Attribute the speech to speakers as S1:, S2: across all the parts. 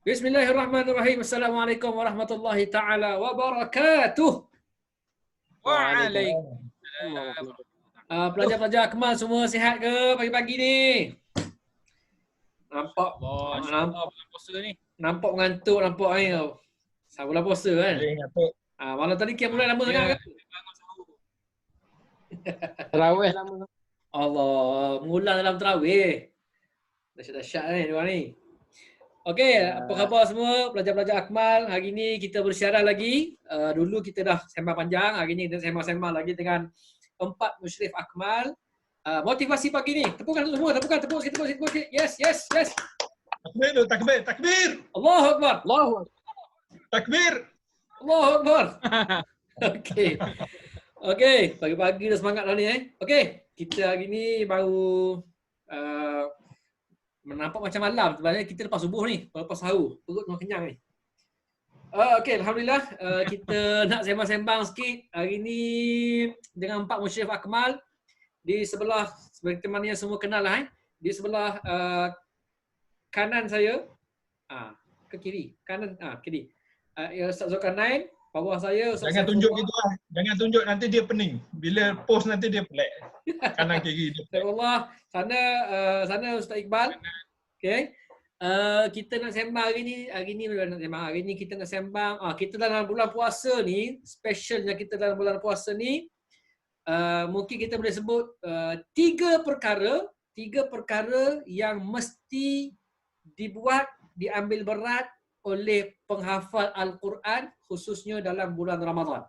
S1: Bismillahirrahmanirrahim. Assalamualaikum warahmatullahi taala wabarakatuh.
S2: Waalaikumsalam.
S1: Pelajar-pelajar Akmal semua sihat ke pagi-pagi ni? Nampak
S2: Bulan puasa ni.
S1: nampak mengantuk nampak ni tau. Bulan puasa kan?
S3: Boleh ngantuk.
S1: Malam tadi kiam mulai lama sangat
S2: Ya,
S1: kan?
S2: bangun sahur.
S3: Tarawih lama.
S1: Allah, mengulang dalam tarawih. Dahsyat-dahsyat ni dua ni. Okey, apa khabar semua pelajar-pelajar Akmal? Hari ni kita bersiaran lagi. Dulu kita dah sembang panjang, hari ni kita sembang-sembang lagi dengan 4 musyrif Akmal. Motivasi pagi ni. Tepukan semua, tepuk sikit. Yes.
S3: Takbir.
S1: Allahu Akbar.
S3: Takbir.
S1: Allahu Akbar. Okey, pagi-pagi dah semangat dah ni Okey, kita hari ni baru nampak macam malam, sebenarnya kita lepas subuh ni, lepas sahur, perut memang kenyang ni. Okey, alhamdulillah kita nak sembang-sembang sikit hari ni dengan 4 musyrif Akmal. Di sebelah, seperti mana yang semua kenal lah di sebelah kanan saya, ke kiri, kanan, kiri. Ustaz Zulkarnain, bawah saya Ustaz
S3: Jangan
S1: Saifullah.
S3: tunjuk gitu lah. Jangan tunjuk, nanti dia pening. Bila post nanti dia pelik. Kanan kiri dia pelik.
S1: Alhamdulillah, sana Ustaz Iqbal. Okey. Kita nak sembang hari ni kita nak sembang kita dalam bulan puasa ni, specialnya kita dalam bulan puasa ni mungkin kita boleh sebut 3 perkara yang mesti diambil berat oleh penghafal Al-Quran khususnya dalam bulan Ramadan.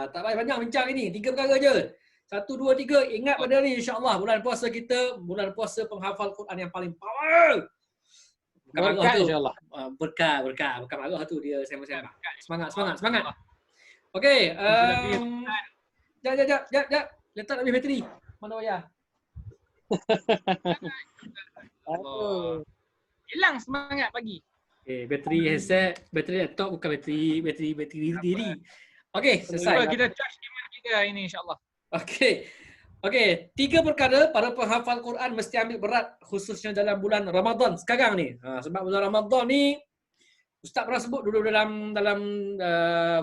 S1: Tak payah banyak bincang ini, 3 perkara je. 1, 2, 3, ingat pada ni insya-Allah bulan puasa kita, bulan puasa penghafal Quran yang paling power.
S2: Berkah insya-Allah.
S1: Berkah marah tu dia sembang-sembang. Semangat. Okey, jap. Letak habis bateri. Mana wayar?
S2: Hilang semangat pagi.
S1: Bateri headset, bateri laptop bukan bateri diri. Okey, selesai.
S2: Cuba kita charge iman kita hari ni insya-Allah.
S1: Okey, 3 perkara para penghafal Quran mesti ambil berat khususnya dalam bulan Ramadan sekarang ni. Sebab bulan Ramadan ni Ustaz pernah sebut dulu dalam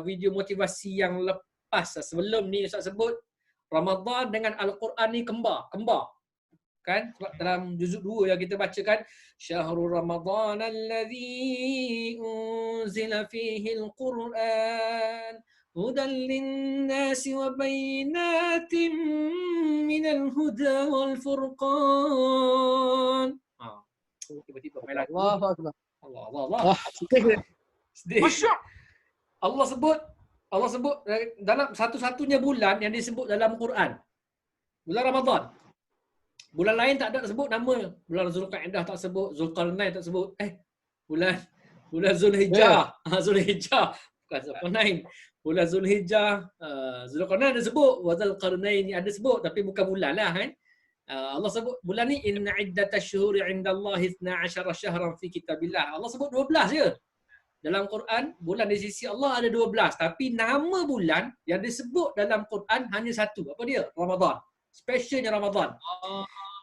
S1: video motivasi yang lepas. Sebelum ni Ustaz sebut Ramadan dengan Al-Quran ni kembar. Kan? Sebab dalam juzuk 2 yang kita bacakan, Syahrul Ramadan alladzi unzila fihi al-Quran hudan lin-nasi wa bayyinatin minal huda wal furqan. Tiba-tiba main lagu.
S3: Allahu Akbar.
S1: Allah. Sedih.
S2: Masya.
S1: Allah sebut dalam satu-satunya bulan yang disebut dalam Quran. Bulan Ramadan. Bulan lain tak ada sebut nama. Bulan Zulqa'dah tak sebut, Zulkarnain tak sebut. Bulan Zulhijjah. Zulhijjah. Bukan Zulkarnain. Bulan Zulhijjah, Zulkarnain ada sebut, wa Zulkarnain ni ada sebut tapi bukan bulan lah kan. Allah sebut bulan ni inna iddatash syuhuri 'indallahi 12 syahran fi kitabillah. Allah sebut 12 je. Dalam Quran, bulan di sisi Allah ada 12, tapi nama bulan yang disebut dalam Quran hanya satu. Apa dia? Ramadan. Specialnya Ramadan.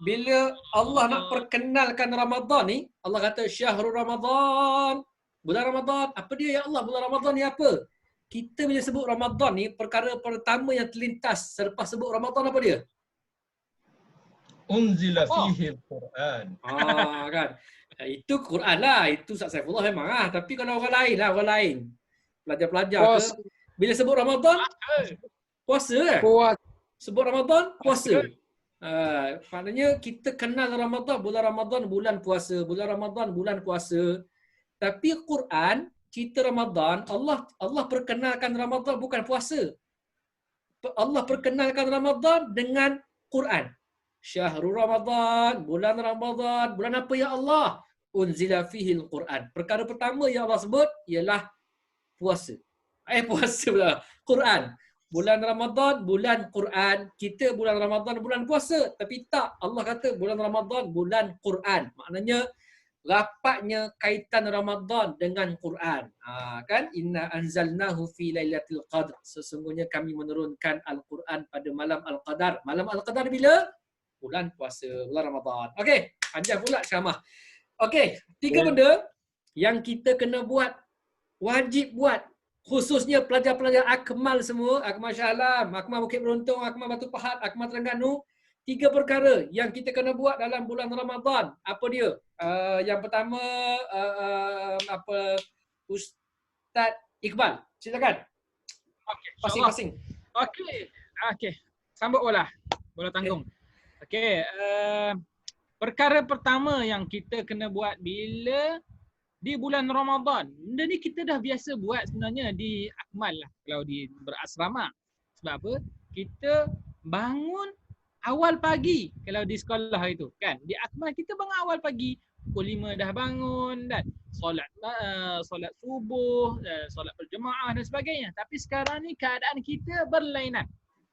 S1: Bila Allah nak perkenalkan Ramadan ni, Allah kata Syahrul Ramadan. Bulan Ramadan. Apa dia ya Allah? Bulan Ramadan ni apa? Kita bila sebut Ramadan ni, perkara pertama yang terlintas selepas sebut Ramadan apa dia?
S3: Unzila fihi al-Quran.
S1: Kan. Itu Quran lah. Itu Ustaz Saifullah memang lah. Tapi kalau orang lain. Pelajar-pelajar ke. Bila sebut Ramadan, puasa kan? Sebut Ramadan, puasa. Maknanya kita kenal Ramadan, bulan Ramadan, bulan puasa. Bulan Ramadan, bulan puasa. Tapi Quran, cerita Ramadan, Allah perkenalkan Ramadan bukan puasa. Allah perkenalkan Ramadan dengan Quran. Syahrul Ramadan, bulan apa ya Allah? Unzila fihi al-Quran. Perkara pertama yang Allah sebut ialah puasa. Puasa pula. Quran. Bulan Ramadan, bulan Quran. Kita bulan Ramadan, bulan puasa. Tapi tak. Allah kata bulan Ramadan, bulan Quran. Maknanya rapatnya kaitan Ramadan dengan Quran. Kan? Inna anzalnahu fi lailatul qadr. Sesungguhnya kami menurunkan Al-Quran pada malam Al-Qadar. Malam Al-Qadar bila? Bulan puasa, bulan Ramadan. Okey, panjang pula ceramah. Okey, 3 benda yang kita kena buat, wajib buat, khususnya pelajar-pelajar Akmal semua, Akmal Shah Alam, Akmal Bukit Beruntung, Akmal Batu Pahat, Akmal Terengganu, 3 perkara yang kita kena buat dalam bulan Ramadan. Apa dia? Yang pertama, Ustaz Iqbal, silakan.
S2: Okey,
S1: Masing-masing.
S2: Okey. Sambut bola tanggung. Okey, perkara pertama yang kita kena buat bila di bulan Ramadan. Benda ni kita dah biasa buat sebenarnya di Akmal lah, kalau di berasrama. Sebab apa? Kita bangun awal pagi kalau di sekolah itu kan. Di Akmal kita bangun awal pagi. Pukul 5 dah bangun dan solat subuh, solat berjemaah dan sebagainya. Tapi sekarang ni keadaan kita berlainan.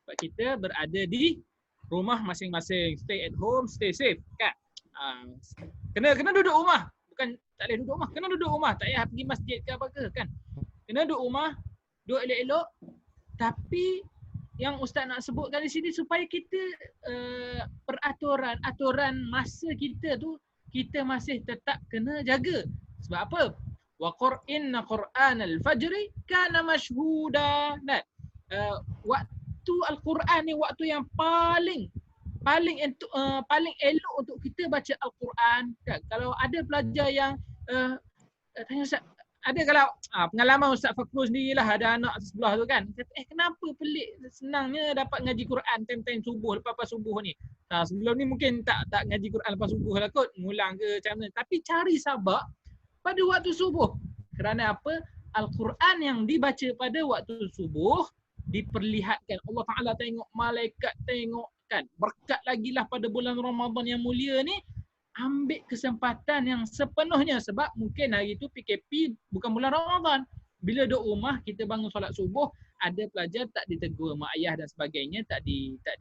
S2: Sebab kita berada di rumah masing-masing. Stay at home, stay safe kan. Kena duduk rumah. Bukan tak boleh duduk rumah. Kena duduk rumah. Tak payah pergi masjid ke apa ke kan. Kena duduk rumah, duduk elok-elok. Tapi yang Ustaz nak sebutkan di sini supaya kita aturan masa kita tu kita masih tetap kena jaga. Sebab apa? Wa qur'inna qur'anal fajri kana mashhuda. Waktu Al-Quran ni waktu yang paling elok untuk kita baca Al-Quran. Kan? Kalau ada pelajar yang tanya Ustaz, ada kalau pengalaman Ustaz Fakrul sendirilah, ada anak sebelah tu kan. Kata, kenapa pelik senangnya dapat ngaji Quran time-time subuh, lepas subuh ni. Sebelum ni mungkin tak ngaji Quran lepas subuh lah kot, ngulang ke macam mana. Tapi cari sabak pada waktu subuh. Kerana apa? Al-Quran yang dibaca pada waktu subuh diperlihatkan. Allah Ta'ala tengok, malaikat tengok kan. Berkat lagi lah pada bulan Ramadan yang mulia ni. Ambil kesempatan yang sepenuhnya sebab mungkin hari itu PKP bukan bulan Ramadan. Bila duduk rumah kita bangun solat subuh, ada pelajar tak ditegur mak ayah dan sebagainya, tak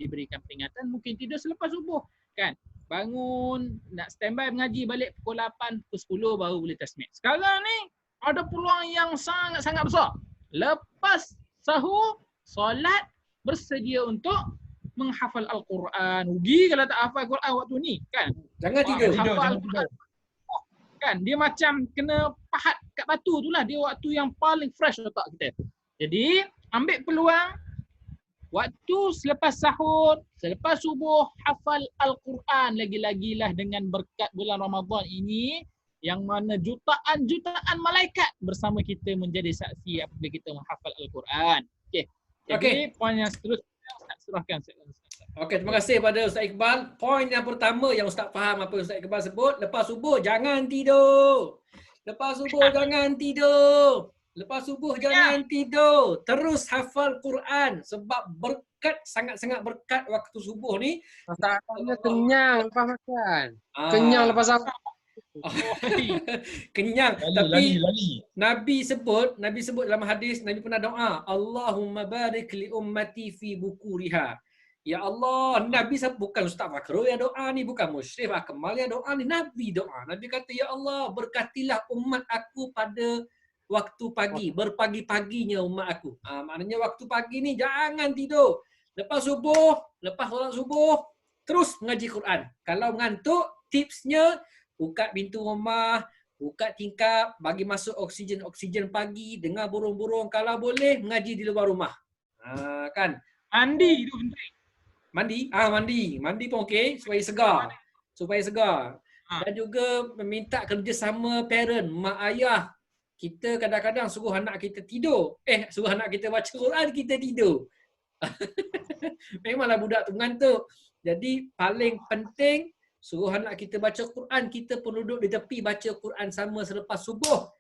S2: diberikan peringatan, mungkin tidur selepas subuh kan. Bangun nak standby mengaji balik pukul 8, pukul 10 baru boleh tasmid. Sekarang ni ada peluang yang sangat-sangat besar. Lepas sahur, solat, bersedia untuk menghafal Al-Quran. Rugi kalau tak hafal Al-Quran waktu ni kan.
S1: Jangan tidur.
S2: Hafal Al-Quran kan. Dia macam kena pahat kat batu tu lah. Dia waktu yang paling fresh otak kita. Jadi ambil peluang waktu selepas sahur, selepas subuh, hafal Al-Quran lagi-lagilah dengan berkat bulan Ramadan ini yang mana jutaan malaikat bersama kita menjadi saksi apabila kita menghafal Al-Quran. Okey. Jadi poin yang seterusnya Ustaz serahkan.
S1: Okey, terima kasih pada Ustaz Iqbal. Poin yang pertama yang Ustaz faham apa Ustaz Iqbal sebut, lepas subuh jangan tidur. Lepas subuh jangan tidur. Lepas subuh jangan tidur. Terus hafal Quran sebab berkat, sangat-sangat berkat waktu subuh ni.
S4: Masalahnya kenyang lepas makan. Kenyang lepas sahur.
S1: Kenyang. Tapi
S3: lali.
S1: Nabi sebut dalam hadis, Nabi pernah doa, Allahumma barik li ummati fi bukuriha. Ya Allah, Nabi bukan Ustaz Fakrul yang doa ni, bukan Musyrif Akmal yang doa ni, Nabi doa. Nabi kata, ya Allah, berkatilah umat aku pada waktu pagi, berpagi-paginya umat aku. Maknanya waktu pagi ni jangan tidur. Lepas solat subuh, terus mengaji Quran. Kalau mengantuk, tipsnya buka pintu rumah, buka tingkap, bagi masuk oksigen pagi, dengar burung-burung. Kalau boleh, mengaji di luar rumah. Kan?
S2: Mandi tu penting.
S1: Mandi pun okey, supaya segar. Dan juga meminta kerjasama parent, mak ayah. Kita kadang-kadang suruh anak kita tidur. Suruh anak kita baca Quran, kita tidur. Memanglah budak tu mengantuk. Jadi paling penting, suruh anak kita baca Quran, kita pun duduk di tepi baca Quran sama selepas subuh.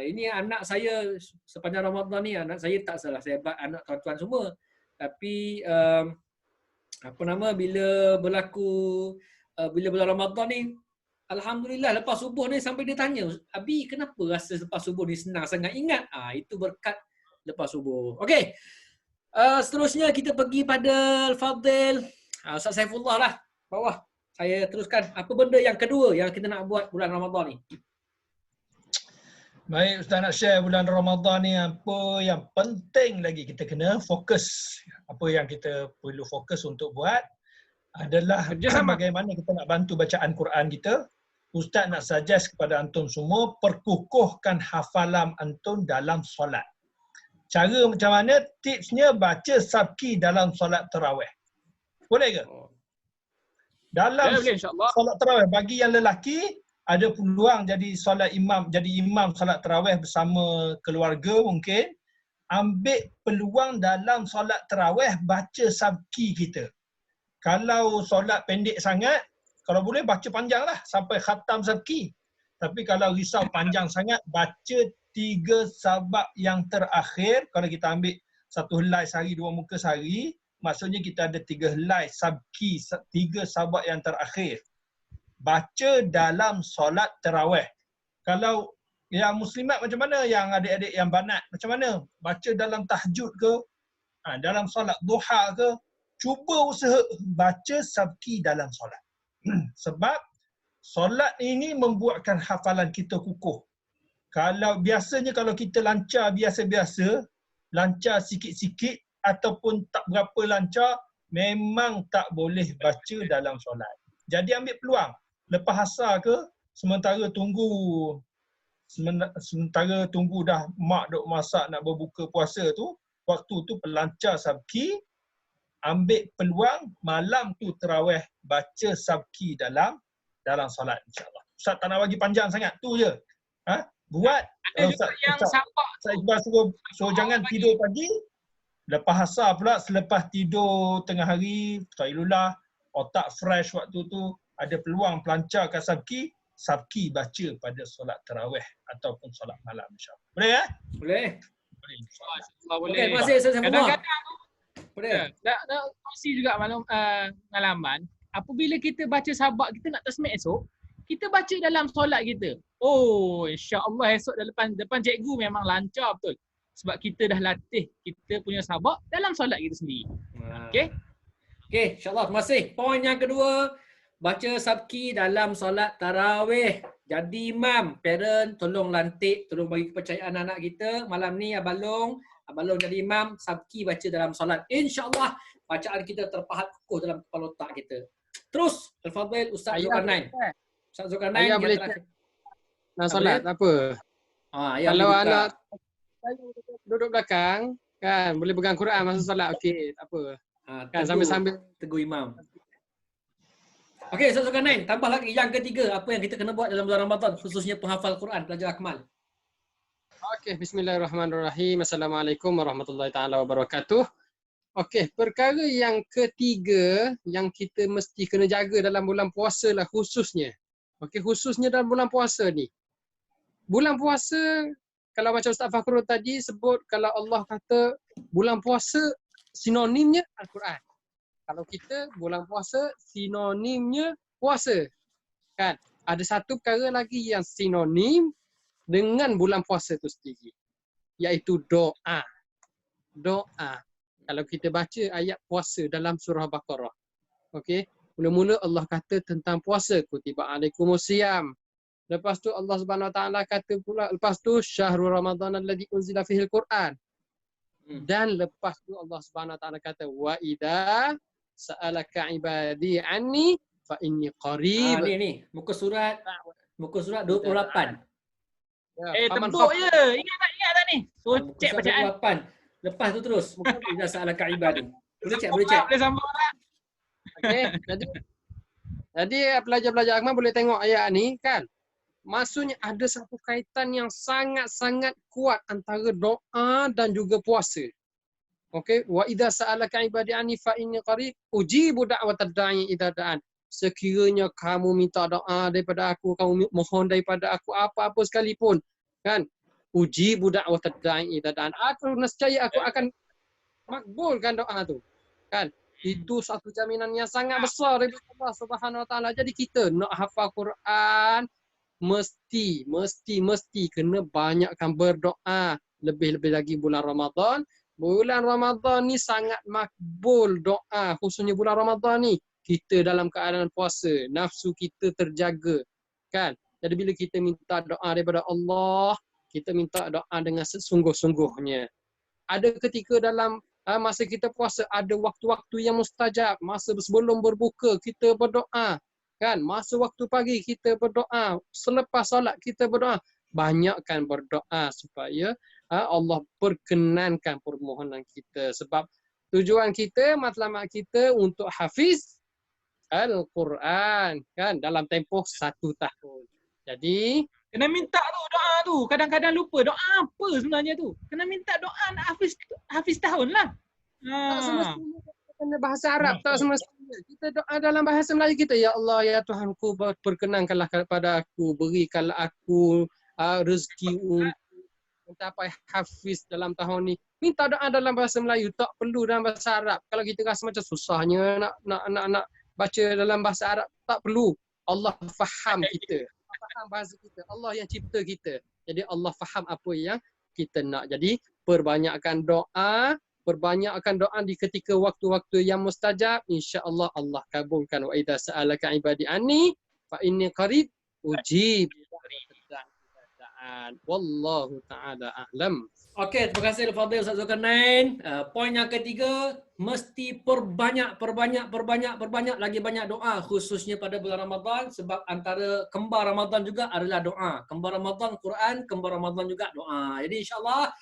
S1: Ini anak saya sepanjang Ramadan ni, anak saya tak salah, saya hebat anak tuan-tuan semua. Tapi bila bulan Ramadan ni, alhamdulillah lepas subuh ni sampai dia tanya, Abi kenapa rasa lepas subuh ni senang sangat ingat? Itu berkat lepas subuh. Okey. Seterusnya kita pergi pada Al-Fadhil Ustaz Saifullah lah, bawah. Saya teruskan. Apa benda yang kedua yang kita nak buat bulan Ramadan ni?
S3: Baik, Ustaz nak share bulan Ramadan ni apa yang penting lagi kita kena fokus. Apa yang kita perlu fokus untuk buat adalah bagaimana kita nak bantu bacaan Quran kita. Ustaz nak suggest kepada antum semua, perkukuhkan hafalan antum dalam solat. Cara macam mana? Tipsnya baca sabki dalam solat tarawih. Boleh ke? Dalam solat tarawih, bagi yang lelaki, ada peluang jadi imam solat tarawih bersama keluarga mungkin. Ambil peluang dalam solat tarawih baca sabki kita. Kalau solat pendek sangat, kalau boleh baca panjang lah sampai khatam sabki. Tapi kalau risau panjang sangat, baca 3 sabak yang terakhir. Kalau kita ambil 1 helai sehari, 2 muka sehari, maksudnya kita ada 3 helai sabki, 3 sabak yang terakhir. Baca dalam solat tarawih. Kalau yang muslimat macam mana, yang adik-adik yang banat macam mana? Baca dalam tahajud ke, dalam solat duha ke, cuba usaha baca sabki dalam solat. Sebab solat ini membuatkan hafalan kita kukuh. Kalau biasanya kalau kita lancar biasa-biasa, lancar sikit-sikit ataupun tak berapa lancar, memang tak boleh baca dalam solat. Jadi ambil peluang. Lepas asar ke, sementara tunggu dah mak duk masak nak berbuka puasa tu, waktu tu pelancar sabki, ambil peluang malam tu tarawih baca sabki dalam solat insya-Allah. Ustaz tak nak bagi panjang sangat tu je. Buat
S2: Ustaz yang sabak
S3: saya suruh jangan tidur pagi, lepas asar pula selepas tidur tengah hari, tailullah, otak fresh waktu tu, ada peluang pelancarkan sabki baca pada solat tarawih ataupun solat malam insya-Allah. Boleh ya?
S1: Boleh.
S2: boleh.
S1: Okey, terima kasih Ustaz Saifullah.
S2: Kadang-kadang
S1: Boleh.
S2: nak kongsi juga pengalaman. Apabila kita baca sabak kita nak tasmid esok, kita baca dalam solat kita. Oh, insya-Allah esok depan cikgu memang lancar betul. Sebab kita dah latih kita punya sabak dalam solat kita sendiri. Okey?
S1: Okey, insya-Allah. Terima kasih. Poin yang kedua, baca sabki dalam solat tarawih. Jadi imam, parent tolong lantik, tolong bagi kepercayaan anak kita. Malam ni Abalong jadi imam, sabki baca dalam solat. InsyaAllah bacaan kita terpahat kukuh dalam kepala otak kita. Terus, Al-Fadhil Ustaz Zulkarnain. Ustaz Zulkarnain yang terakhir.
S4: Nak solat tak apa. Kalau anak duduk belakang, kan boleh pegang Quran masa solat, okey, tak apa. Kan sambil-sambil
S1: teguh imam. Okey, Ustaz Zulkarnain, tambah lagi yang ketiga, apa yang kita kena buat dalam bulan Ramadan, khususnya penghafal Quran, pelajar akmal.
S4: Okey, bismillahirrahmanirrahim. Assalamualaikum warahmatullahi taala wabarakatuh. Okey, perkara yang ketiga yang kita mesti kena jaga dalam bulan puasa lah khususnya. Okey, khususnya dalam bulan puasa ni. Bulan puasa, kalau macam Ustaz Fakhrul tadi sebut, kalau Allah kata bulan puasa sinonimnya Al-Quran. Kalau kita bulan puasa sinonimnya puasa. Kan? Ada satu perkara lagi yang sinonim dengan bulan puasa itu sendiri, iaitu doa. Doa. Kalau kita baca ayat puasa dalam surah Baqarah. Okey, mula-mula Allah kata tentang puasa, kutiba alaikumusiyam. Lepas tu Allah Subhanahu Wa Taala kata pula, lepas tu syahrul Ramadan alladzi unzila fihil Quran. Dan lepas tu Allah Subhanahu Wa Taala kata wa idza sa'alaka ibadi anni fa inni qarib.
S1: Ni muka surat 28.
S2: Tembuk je. Ingat tak ni? So cek bacaan.
S1: Lepas tu terus. Idza sa'alaka ibadi. Boleh cek.
S2: Boleh sambung tak?
S4: Okey, jadi pelajar-pelajar akmal boleh tengok ayat ni kan. Maksudnya ada satu kaitan yang sangat-sangat kuat antara doa dan juga puasa. Okey, wa idza sa'alaka ibadi anni fa inni qarib ujibu da'watad da'i idza da'an. Sekiranya kamu minta doa daripada aku, kamu mohon daripada aku apa-apa sekalipun, kan? Ujibu da'watad da'i idza da'an. Aku nescaya aku akan makbulkan doa tu. Kan? Itu satu jaminan yang sangat besar dari Allah Subhanahu Wa Taala. Jadi kita nak hafal Quran mesti kena banyakkan berdoa. Lebih-lebih lagi bulan Ramadan. Bulan Ramadan ni sangat makbul doa. Khususnya bulan Ramadan ni. Kita dalam keadaan puasa. Nafsu kita terjaga. Kan? Jadi bila kita minta doa daripada Allah, kita minta doa dengan sesungguh-sungguhnya. Ada ketika dalam masa kita puasa, ada waktu-waktu yang mustajab. Masa sebelum berbuka, kita berdoa. Kan, masa waktu pagi kita berdoa, selepas solat kita berdoa. Banyakkan berdoa supaya Allah perkenankan permohonan kita. Sebab tujuan kita, matlamat kita untuk hafiz Al-Quran kan dalam tempoh 1 tahun. Jadi
S2: kena minta tu doa tu. Kadang-kadang lupa doa apa sebenarnya tu. Kena minta doa nak hafiz tahun lah.
S4: tak semestinya kena bahasa Arab, tak semestinya. Kita doa dalam bahasa Melayu kita. Ya Allah, ya Tuhanku, perkenankanlah kepada aku, berikanlah aku rezeki untuk mencapai hafiz dalam tahun ni. Minta doa dalam bahasa Melayu, tak perlu dalam bahasa Arab. Kalau kita rasa macam susahnya nak baca dalam bahasa Arab, tak perlu. Allah faham kita. Allah faham bahasa kita. Allah yang cipta kita. Jadi Allah faham apa yang kita nak. Jadi perbanyakkan doa di ketika waktu-waktu yang mustajab. InsyaAllah Allah kabulkan. Wa idza sa'alaka ibadi anni fa inni qarib ujib. Wallahu ta'ala a'lam.
S1: Okey, terima kasih Al-Fadhil Ustaz Zulkarnain. Poin yang ketiga, mesti perbanyak lagi banyak doa khususnya pada bulan Ramadan sebab antara kembar Ramadan juga adalah doa. Kembar Ramadan Quran, kembar Ramadan juga doa. Jadi insya-Allah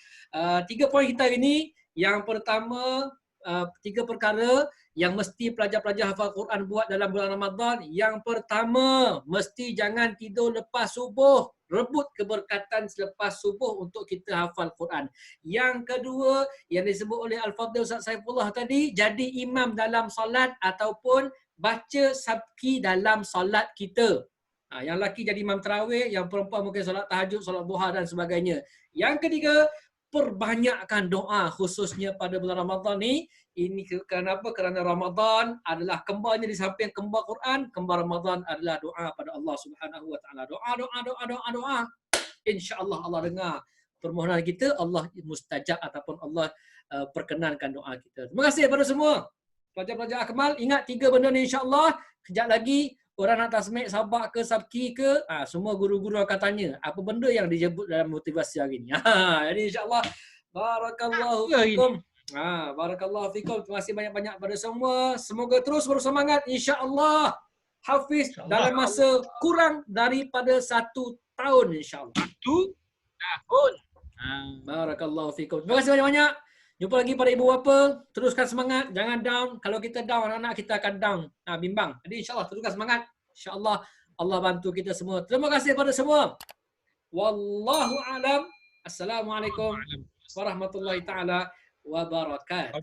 S1: 3 poin kita ini, yang pertama 3 perkara yang mesti pelajar-pelajar hafal Quran buat dalam bulan Ramadan. Yang pertama, mesti jangan tidur lepas subuh. Rebut keberkatan selepas subuh untuk kita hafal Quran. Yang kedua, yang disebut oleh Al-Fadhil Ustaz Saifullah tadi, jadi imam dalam solat ataupun baca sabki dalam solat kita. Yang lelaki jadi imam tarawih, yang perempuan mungkin solat tahajud, solat duha dan sebagainya. Yang ketiga, perbanyakkan doa khususnya pada bulan Ramadan ni. Ini kenapa? Kerana Ramadan adalah kembarnya di samping kembar Quran, kembar Ramadan adalah doa pada Allah Subhanahu Wa Taala. Doa. Insya-Allah Allah dengar permohonan kita, Allah mustajab ataupun Allah perkenankan doa kita. Terima kasih kepada semua pelajar-pelajar Akmal. Ingat 3 benda ni insya-Allah. Kejap lagi orang nak tasmik sabak ke sabki ke, semua guru-guru akan tanya apa benda yang disebut dalam motivasi hari ni. Jadi insya-Allah barakallahu fikum. Barakallahu fikum. Terima kasih banyak-banyak pada semua. Semoga terus bersemangat insya-Allah hafiz dalam masa kurang daripada 1 tahun insya-Allah.
S2: 1 tahun.
S1: Barakallahu fikum. Terima kasih banyak-banyak. Jumpa lagi pada ibu bapa. Teruskan semangat, jangan down. Kalau kita down, anak-anak kita akan down. Bimbang. Jadi insya-Allah teruskan semangat. Insya-Allah Allah bantu kita semua. Terima kasih pada semua. Wallahu alam. Assalamualaikum warahmatullahi taala wabarakatuh.